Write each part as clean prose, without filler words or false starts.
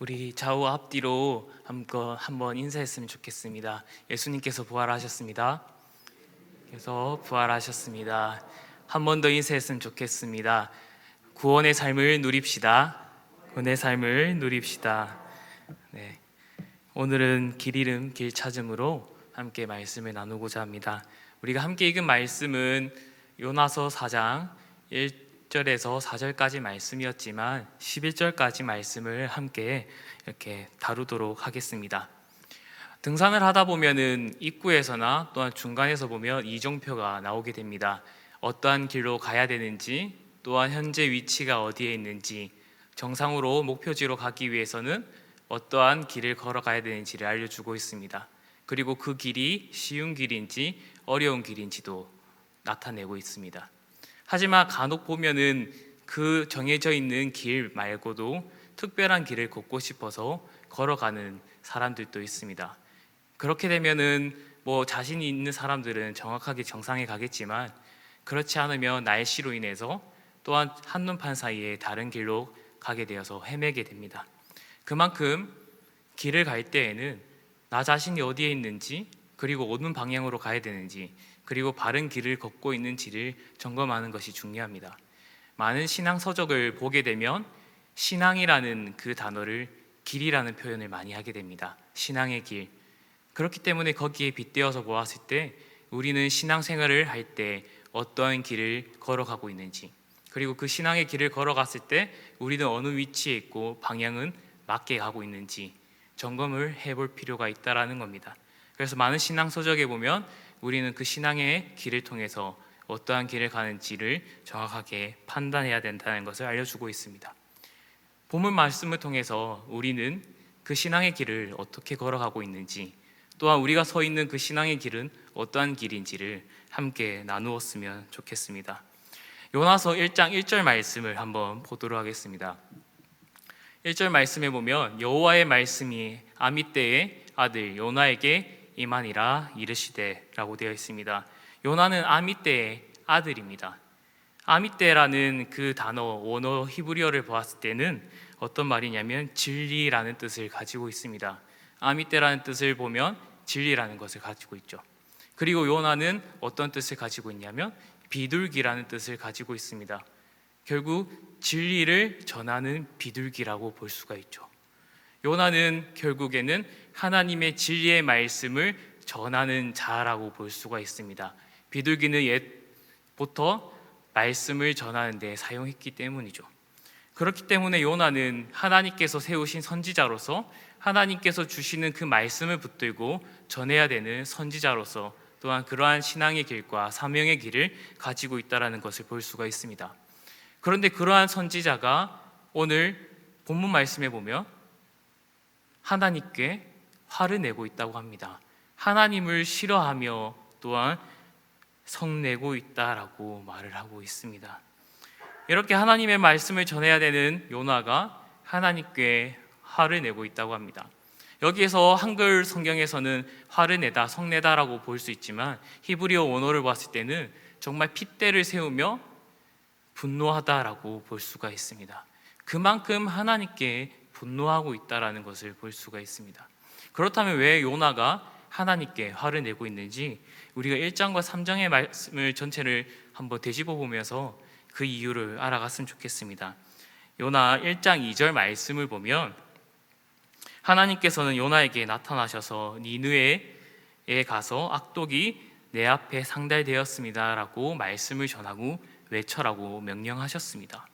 우리 좌우 앞뒤로 한번 인사했으면 좋겠습니다. 예수님께서 부활하셨습니다. 그래서 부활하셨습니다. 한 번 더 인사했으면 좋겠습니다. 구원의 삶을 누립시다. 구원의 삶을 누립시다. 네, 오늘은 길 잃음 길 찾음으로 함께 말씀을 나누고자 합니다. 우리가 함께 읽은 말씀은 요나서 4장 1절에서 4절까지 말씀이었지만 11절까지 말씀을 함께 이렇게 다루도록 하겠습니다. 등산을 하다 보면은 입구에서나 또한 중간에서 보면 이정표가 나오게 됩니다. 어떠한 길로 가야 되는지, 또한 현재 위치가 어디에 있는지, 정상으로 목표지로 가기 위해서는 어떠한 길을 걸어가야 되는지를 알려주고 있습니다. 그리고 그 길이 쉬운 길인지 어려운 길인지도 나타내고 있습니다. 하지만 간혹 보면은 그 정해져 있는 길 말고도 특별한 길을 걷고 싶어서 걸어가는 사람들도 있습니다. 그렇게 되면은 자신이 있는 사람들은 정확하게 정상에 가겠지만, 그렇지 않으면 날씨로 인해서 또한 한눈판 사이에 다른 길로 가게 되어서 헤매게 됩니다. 그만큼 길을 갈 때에는 나 자신이 어디에 있는지, 그리고 오는 방향으로 가야 되는지, 그리고 바른 길을 걷고 있는지를 점검하는 것이 중요합니다. 많은 신앙 서적을 보게 되면 신앙이라는 그 단어를 길이라는 표현을 많이 하게 됩니다. 신앙의 길. 그렇기 때문에 거기에 빗대어서 보았을 때 우리는 신앙생활을 할 때 어떠한 길을 걸어가고 있는지, 그리고 그 신앙의 길을 걸어갔을 때 우리는 어느 위치에 있고 방향은 맞게 가고 있는지 점검을 해볼 필요가 있다는 겁니다. 그래서 많은 신앙 서적에 보면 우리는 그 신앙의 길을 통해서 어떠한 길을 가는지를 정확하게 판단해야 된다는 것을 알려주고 있습니다. 본문 말씀을 통해서 우리는 그 신앙의 길을 어떻게 걸어가고 있는지, 또한 우리가 서 있는 그 신앙의 길은 어떠한 길인지를 함께 나누었으면 좋겠습니다. 요나서 1장 1절 말씀을 한번 보도록 하겠습니다. 1절 말씀에 보면 여호와의 말씀이 아미떼의 아들 요나에게 임하니라 이르시되 라고 되어 있습니다. 요나는 아미떼의 아들입니다. 아미떼라는 그 단어, 원어 히브리어를 보았을 때는 어떤 말이냐면 진리라는 뜻을 가지고 있습니다. 아미떼라는 뜻을 보면 진리라는 것을 가지고 있죠. 그리고 요나는 어떤 뜻을 가지고 있냐면 비둘기라는 뜻을 가지고 있습니다. 결국 진리를 전하는 비둘기라고 볼 수가 있죠. 요나는 결국에는 하나님의 진리의 말씀을 전하는 자라고 볼 수가 있습니다. 비둘기는 옛부터 말씀을 전하는 데 사용했기 때문이죠. 그렇기 때문에 요나는 하나님께서 세우신 선지자로서 하나님께서 주시는 그 말씀을 붙들고 전해야 되는 선지자로서 또한 그러한 신앙의 길과 사명의 길을 가지고 있다는 것을 볼 수가 있습니다. 그런데 그러한 선지자가 오늘 본문 말씀에 보면 하나님께 화를 내고 있다고 합니다. 하나님을 싫어하며 또한 성내고 있다라고 말을 하고 있습니다. 이렇게 하나님의 말씀을 전해야 되는 요나가 하나님께 화를 내고 있다고 합니다. 여기에서 한글 성경에서는 화를 내다, 성내다라고 볼 수 있지만 히브리어 원어를 봤을 때는 정말 핏대를 세우며 분노하다라고 볼 수가 있습니다. 그만큼 하나님께 분노하고 있다라는 것을 볼 수가 있습니다. 그렇다면 왜 요나가 하나님께 화를 내고 있는지 우리가 1장과 3장의 말씀을 전체를 한번 되짚어 보면서 그 이유를 알아갔으면 좋겠습니다. 요나 1장 2절 말씀을 보면 하나님께서는 요나에게 나타나셔서 니느웨에 가서 악독이 내 앞에 상달되었습니다 라고 말씀을 전하고 외쳐라고 명령하셨습니다.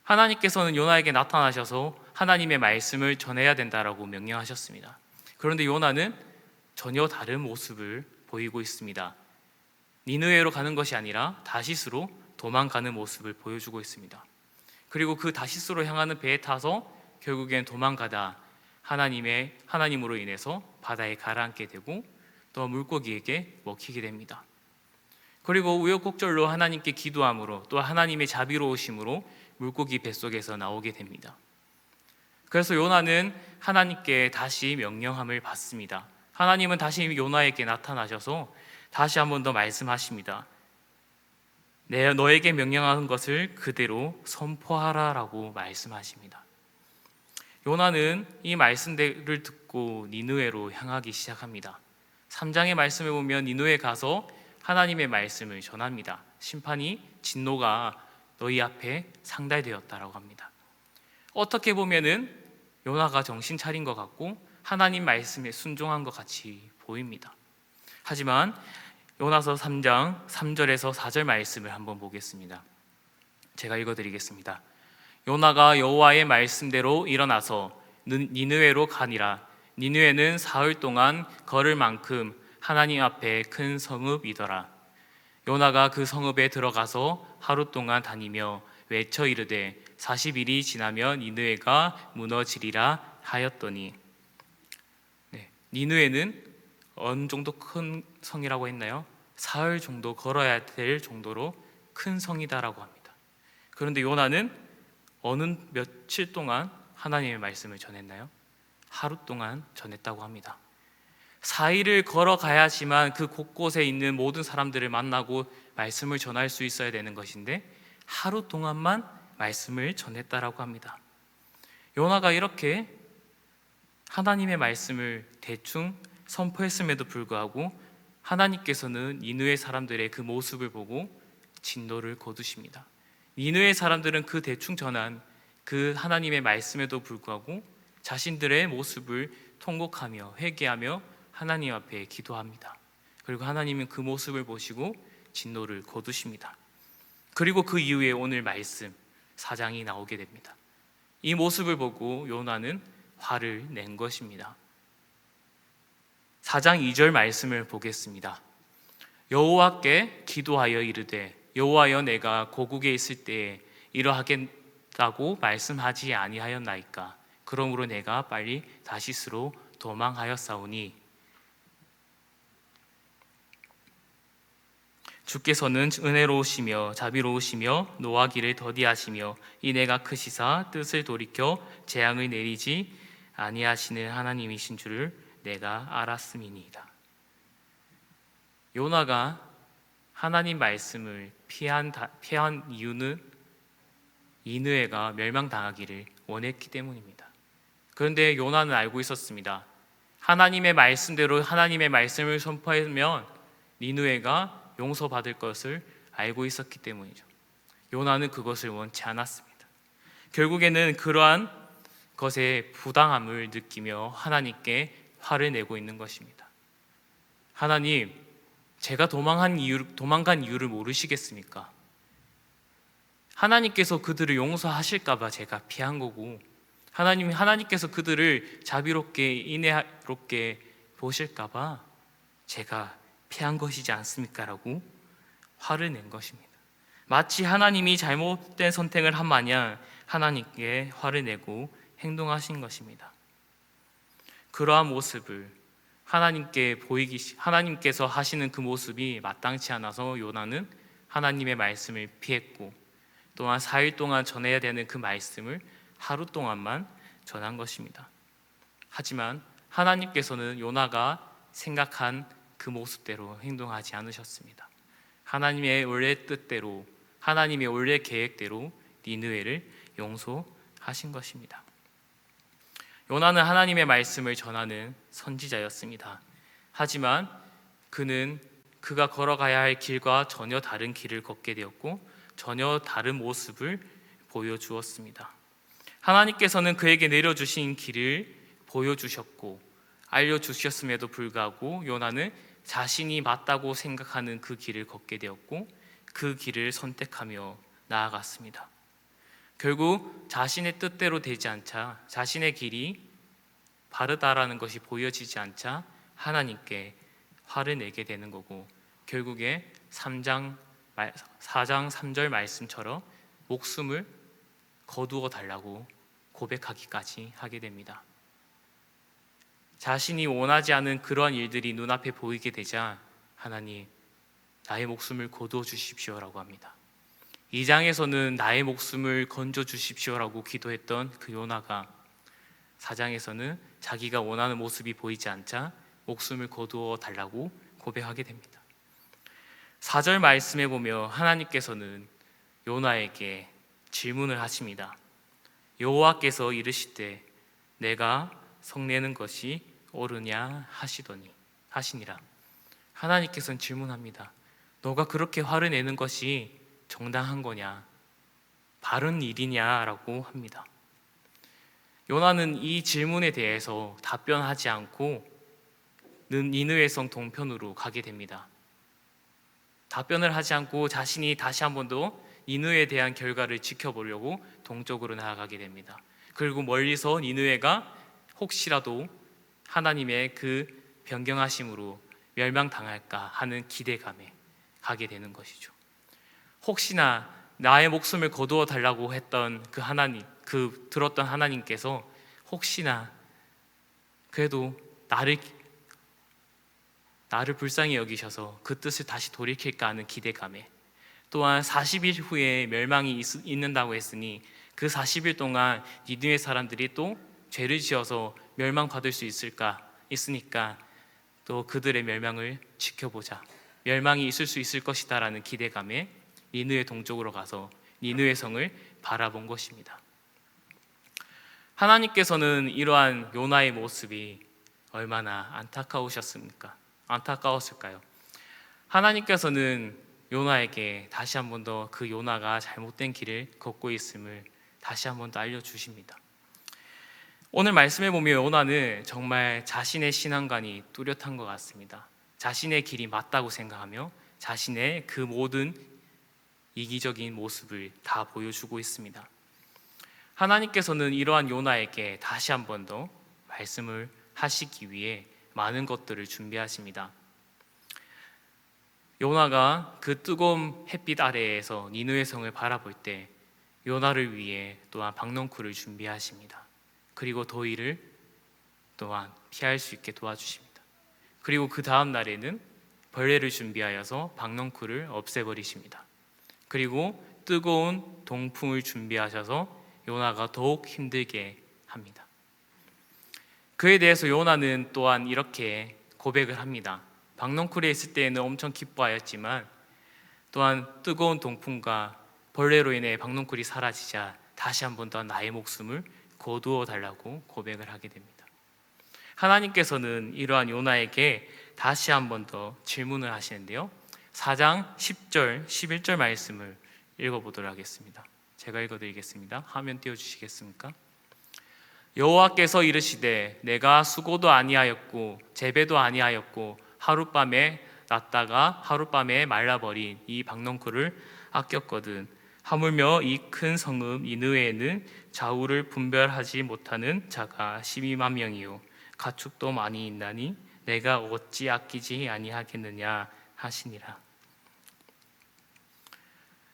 하나님께서는 요나에게 나타나셔서 하나님의 말씀을 전해야 된다라고 명령하셨습니다. 그런데 요나는 전혀 다른 모습을 보이고 있습니다. 니느웨로 가는 것이 아니라 다시스로 도망가는 모습을 보여주고 있습니다. 그리고 그 다시스로 향하는 배에 타서 결국엔 도망가다 하나님으로 인해서 바다에 가라앉게 되고 또 물고기에게 먹히게 됩니다. 그리고 우여곡절로 하나님께 기도함으로 또 하나님의 자비로우심으로 물고기 뱃속에서 나오게 됩니다. 그래서 요나는 하나님께 다시 명령함을 받습니다. 하나님은 다시 요나에게 나타나셔서 다시 한 번 더 말씀하십니다. 내가 너에게 명령한 것을 그대로 선포하라 라고 말씀하십니다. 요나는 이 말씀들을 듣고 니느웨로 향하기 시작합니다. 3장의 말씀을 보면 니느웨에 가서 하나님의 말씀을 전합니다. 심판이 진노가 너희 앞에 상달되었다라고 합니다. 어떻게 보면은 요나가 정신 차린 것 같고 하나님 말씀에 순종한 것 같이 보입니다. 하지만 요나서 3장 3절에서 4절 말씀을 한번 보겠습니다. 제가 읽어드리겠습니다. 요나가 여호와의 말씀대로 일어나서 니느웨로 가니라. 니느웨는 사흘 동안 걸을 만큼 하나님 앞에 큰 성읍이더라. 요나가 그 성읍에 들어가서 하루 동안 다니며 외쳐 이르되 40일이 지나면 니느웨가 무너지리라 하였더니, 니느웨는 어느 정도 큰 성이라고 했나요? 사흘 정도 걸어야 될 정도로 큰 성이다라고 합니다. 그런데 요나는 어느 며칠 동안 하나님의 말씀을 전했나요? 하루 동안 전했다고 합니다. 4일을 걸어가야지만 그 곳곳에 있는 모든 사람들을 만나고 말씀을 전할 수 있어야 되는 것인데 하루 동안만 말씀을 전했다라고 합니다. 요나가 이렇게 하나님의 말씀을 대충 선포했음에도 불구하고 하나님께서는 니느웨 사람들의 그 모습을 보고 진노를 거두십니다. 니느웨 사람들은 그 대충 전한 그 하나님의 말씀에도 불구하고 자신들의 모습을 통곡하며 회개하며 하나님 앞에 기도합니다. 그리고 하나님은 그 모습을 보시고 진노를 거두십니다. 그리고 그 이후에 오늘 말씀 4장이 나오게 됩니다. 이 모습을 보고 요나는 화를 낸 것입니다. 4장 2절 말씀을 보겠습니다. 여호와께 기도하여 이르되 여호와여 내가 고국에 있을 때에 이러하겠다고 말씀하지 아니하였나이까. 그러므로 내가 빨리 다시스로 도망하였사오니 주께서는 은혜로우시며 자비로우시며 노하기를 더디하시며 이내가 크시사 뜻을 돌이켜 재앙을 내리지 아니하시는 하나님이신 줄을 내가 알았음이니이다. 요나가 하나님 말씀을 피한 이유는 니느웨가 멸망당하기를 원했기 때문입니다. 그런데 요나는 알고 있었습니다. 하나님의 말씀대로 하나님의 말씀을 선포하면 니느웨가 용서받을 것을 알고 있었기 때문이죠. 요나는 그것을 원치 않았습니다. 결국에는 그러한 것에 부당함을 느끼며 하나님께 화를 내고 있는 것입니다. 하나님, 제가 도망간 이유를 모르시겠습니까? 하나님께서 그들을 용서하실까 봐 제가 피한 거고 하나님께서 그들을 자비롭게 인애롭게 보실까 봐 제가 피한 것이지 않습니까? 라고 화를 낸 것입니다. 마치 하나님이 잘못된 선택을 한 마냥 하나님께 화를 내고 행동하신 것입니다. 그러한 모습을 하나님께서 하시는 그 모습이 마땅치 않아서 요나는 하나님의 말씀을 피했고 또한 4일 동안 전해야 되는 그 말씀을 하루 동안만 전한 것입니다. 하지만 하나님께서는 요나가 생각한 그 모습대로 행동하지 않으셨습니다. 하나님의 원래 뜻대로 하나님의 원래 계획대로 니느웨를 용서하신 것입니다. 요나는 하나님의 말씀을 전하는 선지자였습니다. 하지만 그가 걸어가야 할 길과 전혀 다른 길을 걷게 되었고 전혀 다른 모습을 보여주었습니다. 하나님께서는 그에게 내려주신 길을 보여주셨고 알려주셨음에도 불구하고 요나는 자신이 맞다고 생각하는 그 길을 걷게 되었고 그 길을 선택하며 나아갔습니다. 결국 자신의 뜻대로 되지 않자 자신의 길이 바르다라는 것이 보여지지 않자 하나님께 화를 내게 되는 거고 결국에 4장 3절 말씀처럼 목숨을 거두어 달라고 고백하기까지 하게 됩니다. 자신이 원하지 않은 그러한 일들이 눈앞에 보이게 되자 하나님, 나의 목숨을 거두어 주십시오라고 합니다. 2장에서는 나의 목숨을 건져 주십시오라고 기도했던 그 요나가 4장에서는 자기가 원하는 모습이 보이지 않자 목숨을 거두어 달라고 고백하게 됩니다. 4절 말씀에 보면 하나님께서는 요나에게 질문을 하십니다. 여호와께서 이르시되 내가 성내는 것이 옳으냐 하시니라. 하나님께서는 질문합니다. 너가 그렇게 화를 내는 것이 정당한 거냐, 바른 일이냐라고 합니다. 요나는 이 질문에 대해서 답변하지 않고 니느웨 성 동편으로 가게 됩니다. 답변을 하지 않고 자신이 다시 한 번 더 니느웨에 대한 결과를 지켜보려고 동쪽으로 나아가게 됩니다. 그리고 멀리서 니느웨가 혹시라도 하나님의 그 변경하심으로 멸망당할까 하는 기대감에 가게 되는 것이죠. 혹시나 나의 목숨을 거두어 달라고 했던 그 하나님, 그 들었던 하나님께서 혹시나 그래도 나를 불쌍히 여기셔서 그 뜻을 다시 돌이킬까 하는 기대감에, 또한 40일 후에 멸망이 있는다고 했으니 그 40일 동안 니느웨 사람들이 또 죄를 지어서 멸망받을 수 있으니까 또 그들의 멸망을 지켜보자, 멸망이 있을 수 있을 것이다 라는 기대감에 니느웨 동쪽으로 가서 니느웨 성을 바라본 것입니다. 하나님께서는 이러한 요나의 모습이 얼마나 안타까웠을까요? 하나님께서는 요나에게 다시 한 번 더 그 요나가 잘못된 길을 걷고 있음을 다시 한 번 더 알려주십니다. 오늘 말씀에 보면 요나는 정말 자신의 신앙관이 뚜렷한 것 같습니다. 자신의 길이 맞다고 생각하며 자신의 그 모든 이기적인 모습을 다 보여주고 있습니다. 하나님께서는 이러한 요나에게 다시 한 번 더 말씀을 하시기 위해 많은 것들을 준비하십니다. 요나가 그 뜨거운 햇빛 아래에서 니느웨 성을 바라볼 때 요나를 위해 또한 박넝쿨을 준비하십니다. 그리고 더위를 또한 피할 수 있게 도와주십니다. 그리고 그 다음 날에는 벌레를 준비하여서 박넝쿨을 없애버리십니다. 그리고 뜨거운 동풍을 준비하셔서 요나가 더욱 힘들게 합니다. 그에 대해서 요나는 또한 이렇게 고백을 합니다. 박넝쿨에 있을 때에는 엄청 기뻐하였지만 또한 뜨거운 동풍과 벌레로 인해 박넝쿨이 사라지자 다시 한 번 더 나의 목숨을 거두어 달라고 고백을 하게 됩니다. 하나님께서는 이러한 요나에게 다시 한 번 더 질문을 하시는데요, 4장 10절, 11절 말씀을 읽어보도록 하겠습니다. 제가 읽어드리겠습니다. 화면 띄워주시겠습니까? 여호와께서 이르시되 내가 수고도 아니하였고 재배도 아니하였고 하룻밤에 났다가 하룻밤에 말라버린 이 박넝쿨을 아꼈거든. 하물며 이 큰 성읍 니느웨에는 좌우를 분별하지 못하는 자가 12만 명이요 가축도 많이 있나니 내가 어찌 아끼지 아니하겠느냐 하시니라.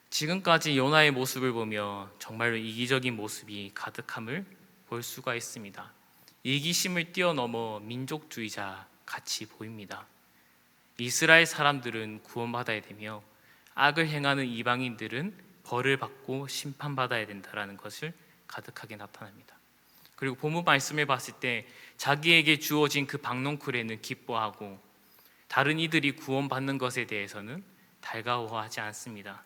지금까지 요나의 모습을 보며 정말로 이기적인 모습이 가득함을 볼 수가 있습니다. 이기심을 뛰어넘어 민족주의자 같이 보입니다. 이스라엘 사람들은 구원받아야 되며 악을 행하는 이방인들은 벌을 받고 심판받아야 된다는 것을 가득하게 나타납니다. 그리고 본문 말씀을 봤을 때 자기에게 주어진 그 박넝쿨에는 기뻐하고 다른 이들이 구원받는 것에 대해서는 달가워하지 않습니다.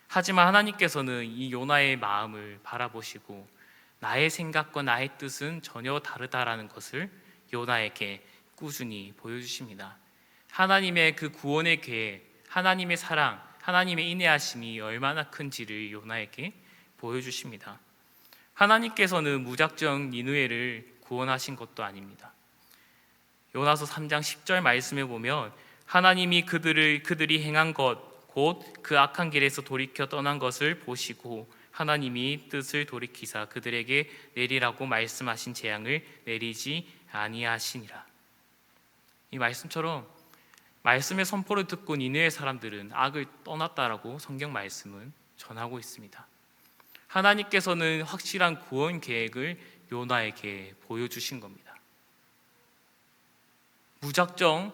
하지만 하나님께서는 이 요나의 마음을 바라보시고 나의 생각과 나의 뜻은 전혀 다르다라는 것을 요나에게 꾸준히 보여주십니다. 하나님의 그 구원의 계획, 하나님의 사랑, 하나님의 인내하심이 얼마나 큰지를 요나에게 보여주십니다. 하나님께서는 무작정 니느웨를 구원하신 것도 아닙니다. 요나서 3장 10절 말씀에 보면 하나님이 그들이 행한 것 곧 그 악한 길에서 돌이켜 떠난 것을 보시고 하나님이 뜻을 돌이키사 그들에게 내리라고 말씀하신 재앙을 내리지 아니하시니라. 이 말씀처럼 말씀의 선포를 듣고 니느웨 사람들은 악을 떠났다라고 성경 말씀은 전하고 있습니다. 하나님께서는 확실한 구원 계획을 요나에게 보여주신 겁니다. 무작정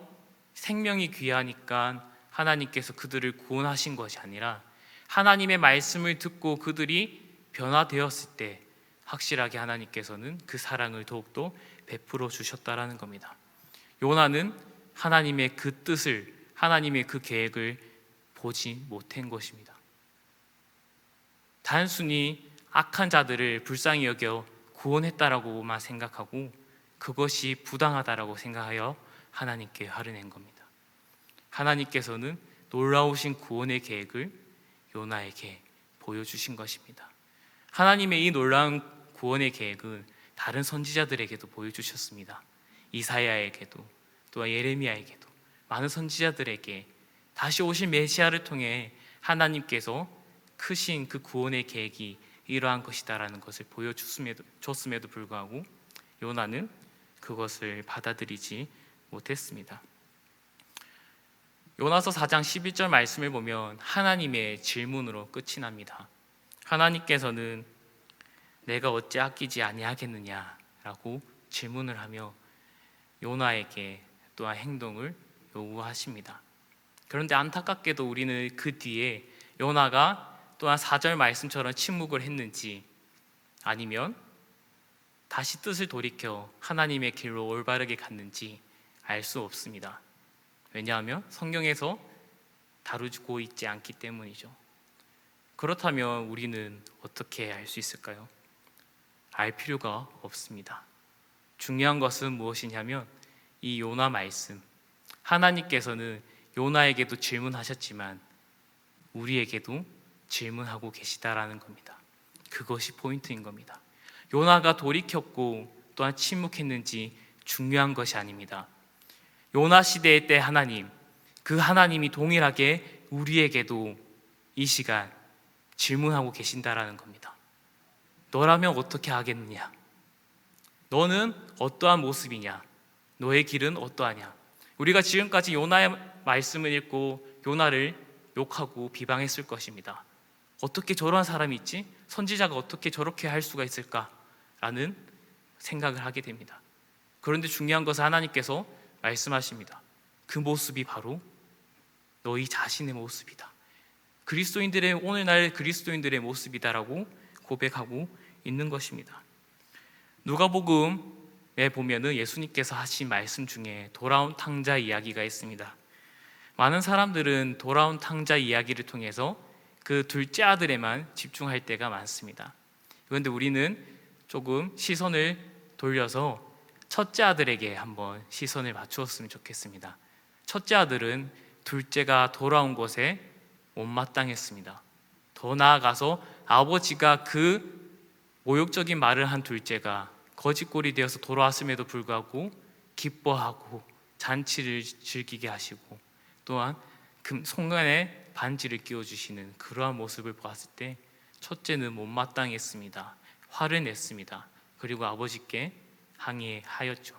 생명이 귀하니까 하나님께서 그들을 구원하신 것이 아니라 하나님의 말씀을 듣고 그들이 변화되었을 때 확실하게 하나님께서는 그 사랑을 더욱더 베풀어 주셨다라는 겁니다. 요나는 하나님의 그 뜻을, 하나님의 그 계획을 보지 못한 것입니다. 단순히 악한 자들을 불쌍히 여겨 구원했다라고만 생각하고 그것이 부당하다라고 생각하여 하나님께 화를 낸 겁니다. 하나님께서는 놀라우신 구원의 계획을 요나에게 보여주신 것입니다. 하나님의 이 놀라운 구원의 계획은 다른 선지자들에게도 보여주셨습니다. 이사야에게도 또한 예레미야에게도 많은 선지자들에게 다시 오실 메시아를 통해 하나님께서 크신 그 구원의 계획이 이러한 것이다라는 것을 보여줬음에도 불구하고 요나는 그것을 받아들이지 못했습니다. 요나서 4장 11절 말씀을 보면 하나님의 질문으로 끝이 납니다. 하나님께서는 내가 어찌 아끼지 아니하겠느냐라고 질문을 하며 요나에게 또한 행동을 요구하십니다. 그런데 안타깝게도 우리는 그 뒤에 요나가 또한 4절 말씀처럼 침묵을 했는지 아니면 다시 뜻을 돌이켜 하나님의 길로 올바르게 갔는지 알 수 없습니다. 왜냐하면 성경에서 다루고 있지 않기 때문이죠. 그렇다면 우리는 어떻게 알 수 있을까요? 알 필요가 없습니다. 중요한 것은 무엇이냐면 이 요나 말씀, 하나님께서는 요나에게도 질문하셨지만 우리에게도 질문하고 계시다라는 겁니다. 그것이 포인트인 겁니다. 요나가 돌이켰고 또한 침묵했는지 중요한 것이 아닙니다. 요나 시대의 때 하나님, 그 하나님이 동일하게 우리에게도 이 시간 질문하고 계신다라는 겁니다. 너라면 어떻게 하겠느냐? 너는 어떠한 모습이냐? 너의 길은 어떠하냐? 우리가 지금까지 요나의 말씀을 읽고 요나를 욕하고 비방했을 것입니다. 어떻게 저러한 사람이 있지? 선지자가 어떻게 저렇게 할 수가 있을까라는 생각을 하게 됩니다. 그런데 중요한 것은 하나님께서 말씀하십니다. 그 모습이 바로 너희 자신의 모습이다. 오늘날 그리스도인들의 모습이다라고 고백하고 있는 것입니다. 누가복음에 보면은 예수님께서 하신 말씀 중에 돌아온 탕자 이야기가 있습니다. 많은 사람들은 돌아온 탕자 이야기를 통해서 그 둘째 아들에만 집중할 때가 많습니다. 그런데 우리는 조금 시선을 돌려서 첫째 아들에게 한번 시선을 맞추었으면 좋겠습니다. 첫째 아들은 둘째가 돌아온 것에 못마땅했습니다. 더 나아가서 아버지가 그 모욕적인 말을 한 둘째가 거짓골이 되어서 돌아왔음에도 불구하고 기뻐하고 잔치를 즐기게 하시고 또한 손간에 반지를 끼워주시는 그러한 모습을 보았을 때 첫째는 못마땅했습니다. 화를 냈습니다. 그리고 아버지께 항의하였죠.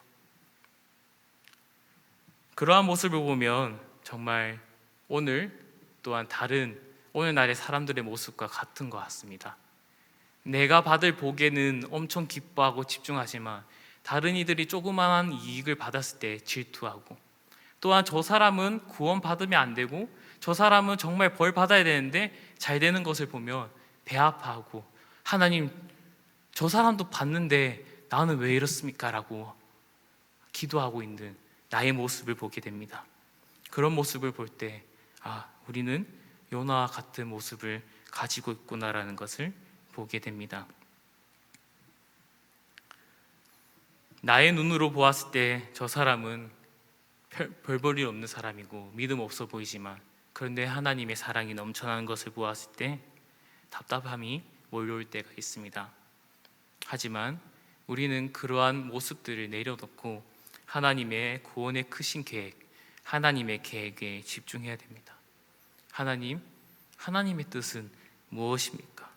그러한 모습을 보면 정말 오늘 또한 다른 오늘날의 사람들의 모습과 같은 것 같습니다. 내가 받을 복에는 엄청 기뻐하고 집중하지만 다른 이들이 조그마한 이익을 받았을 때 질투하고 또한 저 사람은 구원 받으면 안 되고 저 사람은 정말 벌 받아야 되는데 잘 되는 것을 보면 배 아파하고 하나님 저 사람도 받는데 나는 왜 이렇습니까? 라고 기도하고 있는 나의 모습을 보게 됩니다. 그런 모습을 볼 때 우리는 요나와 같은 모습을 가지고 있구나라는 것을 보게 됩니다. 나의 눈으로 보았을 때 저 사람은 별 볼 일 없는 사람이고 믿음 없어 보이지만 그런데 하나님의 사랑이 넘쳐나는 것을 보았을 때 답답함이 몰려올 때가 있습니다. 하지만 우리는 그러한 모습들을 내려놓고 하나님의 구원의 크신 계획, 하나님의 계획에 집중해야 됩니다. 하나님의 뜻은 무엇입니까?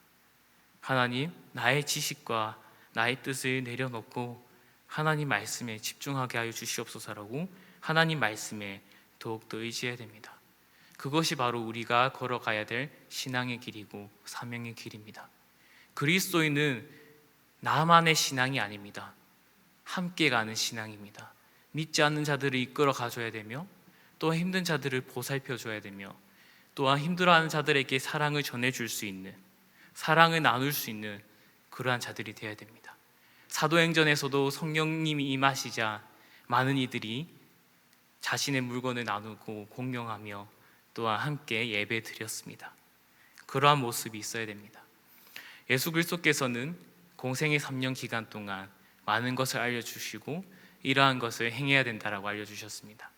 하나님, 나의 지식과 나의 뜻을 내려놓고 하나님 말씀에 집중하게 하여 주시옵소서라고 하나님 말씀에 더욱더 의지해야 됩니다. 그것이 바로 우리가 걸어가야 될 신앙의 길이고 사명의 길입니다. 그리스도인은 나만의 신앙이 아닙니다. 함께 가는 신앙입니다. 믿지 않는 자들을 이끌어 가줘야 되며 또 힘든 자들을 보살펴 줘야 되며 또한 힘들어하는 자들에게 사랑을 전해줄 수 있는, 사랑을 나눌 수 있는 그러한 자들이 되어야 됩니다. 사도행전에서도 성령님이 임하시자 많은 이들이 자신의 물건을 나누고 공용하며 또한 함께 예배 드렸습니다. 그러한 모습이 있어야 됩니다. 예수 그리스도께서는 공생의 3년 기간 동안 많은 것을 알려주시고 이러한 것을 행해야 된다라고 알려주셨습니다.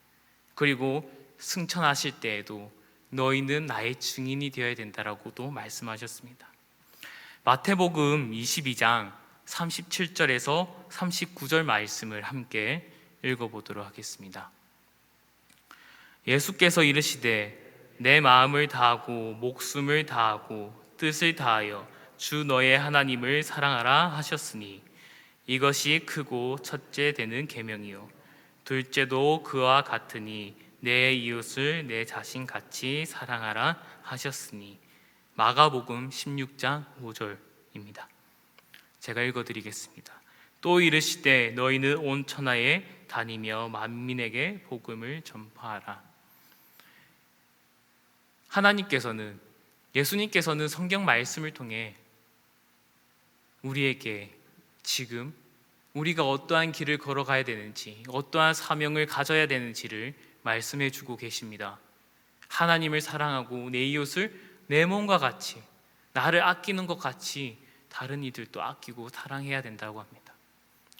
그리고 승천하실 때에도 너희는 나의 증인이 되어야 된다라고도 말씀하셨습니다. 마태복음 22장 37절에서 39절 말씀을 함께 읽어보도록 하겠습니다. 예수께서 이르시되 내 마음을 다하고 목숨을 다하고 뜻을 다하여 주 너의 하나님을 사랑하라 하셨으니 이것이 크고 첫째 되는 계명이요 둘째도 그와 같으니 내 이웃을 내 자신 같이 사랑하라 하셨으니 마가복음 16장 5절입니다. 제가 읽어드리겠습니다. 또 이르시되 너희는 온 천하에 다니며 만민에게 복음을 전파하라. 하나님께서는, 예수님께서는 성경 말씀을 통해 우리에게 지금 우리가 어떠한 길을 걸어가야 되는지, 어떠한 사명을 가져야 되는지를 말씀해 주고 계십니다. 하나님을 사랑하고 내 이웃을 내 몸과 같이, 나를 아끼는 것 같이 다른 이들도 아끼고 사랑해야 된다고 합니다.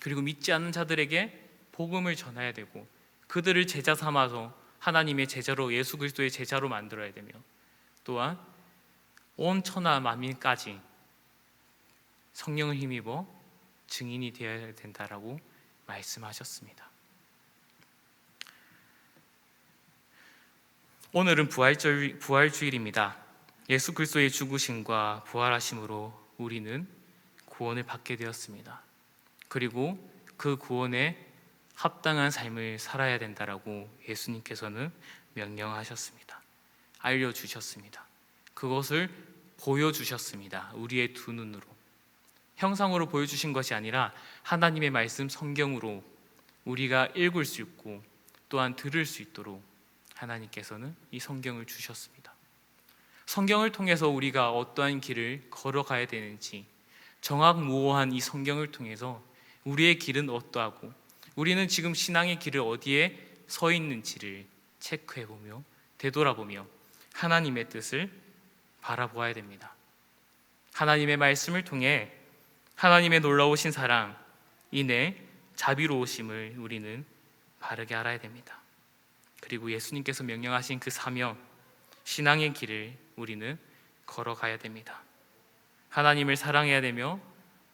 그리고 믿지 않는 자들에게 복음을 전해야 되고 그들을 제자 삼아서 하나님의 제자로, 예수 그리스도의 제자로 만들어야 되며, 또한 온 천하 만민까지 성령을 힘입어 증인이 되어야 된다라고 말씀하셨습니다. 오늘은 부활주일입니다. 예수 그리스도의 죽으심과 부활하심으로 우리는 구원을 받게 되었습니다. 그리고 그 구원에 합당한 삶을 살아야 된다라고 예수님께서는 명령하셨습니다. 알려주셨습니다. 그것을 보여주셨습니다. 우리의 두 눈으로. 형상으로 보여주신 것이 아니라 하나님의 말씀 성경으로 우리가 읽을 수 있고 또한 들을 수 있도록 하나님께서는 이 성경을 주셨습니다. 성경을 통해서 우리가 어떠한 길을 걸어가야 되는지, 정확무오한 이 성경을 통해서 우리의 길은 어떠하고 우리는 지금 신앙의 길을 어디에 서 있는지를 체크해보며 되돌아보며 하나님의 뜻을 바라보아야 됩니다. 하나님의 말씀을 통해 하나님의 놀라우신 사랑, 이내 자비로우심을 우리는 바르게 알아야 됩니다. 그리고 예수님께서 명령하신 그 사명, 신앙의 길을 우리는 걸어가야 됩니다. 하나님을 사랑해야 되며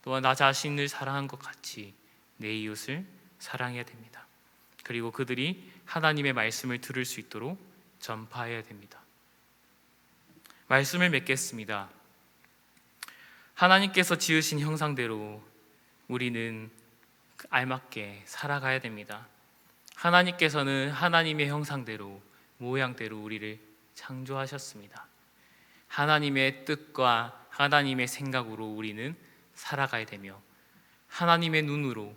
또한 나 자신을 사랑한 것 같이 내 이웃을 사랑해야 됩니다. 그리고 그들이 하나님의 말씀을 들을 수 있도록 전파해야 됩니다. 말씀을 맺겠습니다. 하나님께서 지으신 형상대로 우리는 알맞게 살아가야 됩니다. 하나님께서는 하나님의 형상대로, 모양대로 우리를 창조하셨습니다. 하나님의 뜻과 하나님의 생각으로 우리는 살아가야 되며 하나님의 눈으로,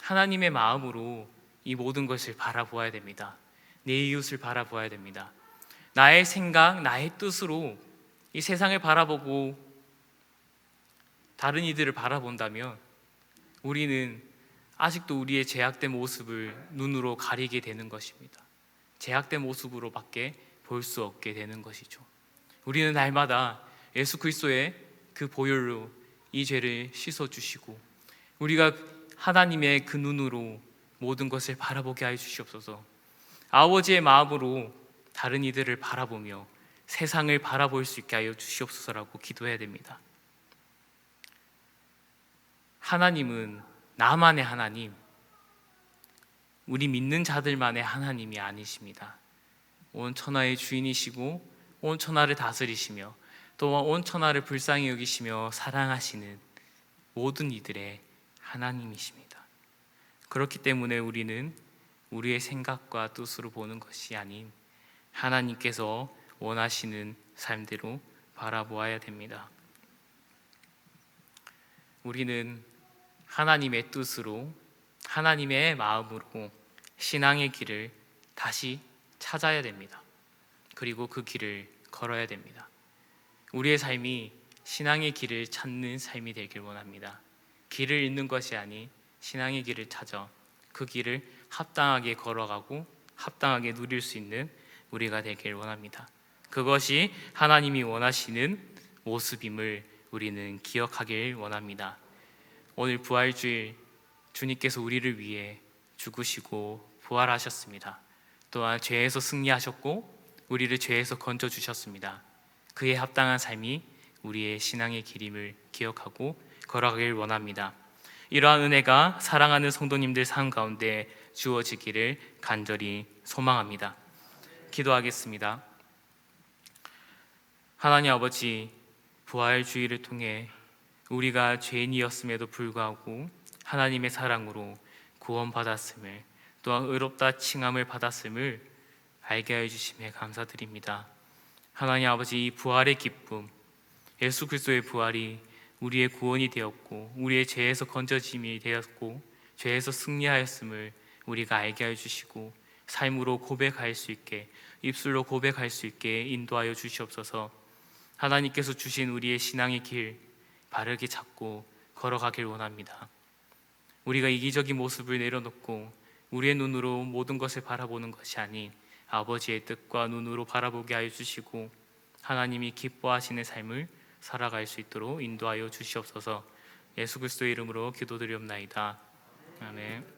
하나님의 마음으로 이 모든 것을 바라보아야 됩니다. 내 이웃을 바라보아야 됩니다. 나의 생각, 나의 뜻으로 이 세상을 바라보고 다른 이들을 바라본다면 우리는 아직도 우리의 제약된 모습을 눈으로 가리게 되는 것입니다. 제약된 모습으로밖에 볼 수 없게 되는 것이죠. 우리는 날마다 예수 그리스도의 그 보혈로 이 죄를 씻어주시고 우리가 하나님의 그 눈으로 모든 것을 바라보게 하여 주시옵소서. 아버지의 마음으로 다른 이들을 바라보며 세상을 바라볼 수 있게 하여 주시옵소서라고 기도해야 됩니다. 하나님은 나만의 하나님, 우리 믿는 자들만의 하나님이 아니십니다. 온 천하의 주인이시고 온 천하를 다스리시며 또 온 천하를 불쌍히 여기시며 사랑하시는 모든 이들의 하나님이십니다. 그렇기 때문에 우리는 우리의 생각과 뜻으로 보는 것이 아닌 하나님께서 원하시는 삶대로 바라보아야 됩니다. 우리는 하나님의 뜻으로, 하나님의 마음으로 신앙의 길을 다시 찾아야 됩니다. 그리고 그 길을 걸어야 됩니다. 우리의 삶이 신앙의 길을 찾는 삶이 되길 원합니다. 길을 잃는 것이 아닌 신앙의 길을 찾아 그 길을 합당하게 걸어가고 합당하게 누릴 수 있는 우리가 되길 원합니다. 그것이 하나님이 원하시는 모습임을 우리는 기억하길 원합니다. 오늘 부활주일 주님께서 우리를 위해 죽으시고 부활하셨습니다. 또한 죄에서 승리하셨고 우리를 죄에서 건져주셨습니다. 그에 합당한 삶이 우리의 신앙의 길임을 기억하고 걸어가길 원합니다. 이러한 은혜가 사랑하는 성도님들 삶 가운데 주어지기를 간절히 소망합니다. 기도하겠습니다. 하나님 아버지, 부활주의를 통해 우리가 죄인이었음에도 불구하고 하나님의 사랑으로 구원받았음을, 또한 의롭다 칭함을 받았음을 알게 해주심에 감사드립니다. 하나님 아버지, 이 부활의 기쁨, 예수 그리스도의 부활이 우리의 구원이 되었고 우리의 죄에서 건져짐이 되었고 죄에서 승리하였음을 우리가 알게 해주시고 삶으로 고백할 수 있게, 입술로 고백할 수 있게 인도하여 주시옵소서. 하나님께서 주신 우리의 신앙의 길 바르게 잡고 걸어가길 원합니다. 우리가 이기적인 모습을 내려놓고 우리의 눈으로 모든 것을 바라보는 것이 아닌 아버지의 뜻과 눈으로 바라보게 하여 주시고 하나님이 기뻐하시는 삶을 살아갈 수 있도록 인도하여 주시옵소서. 예수 그리스도의 이름으로 기도드리옵나이다. 아멘.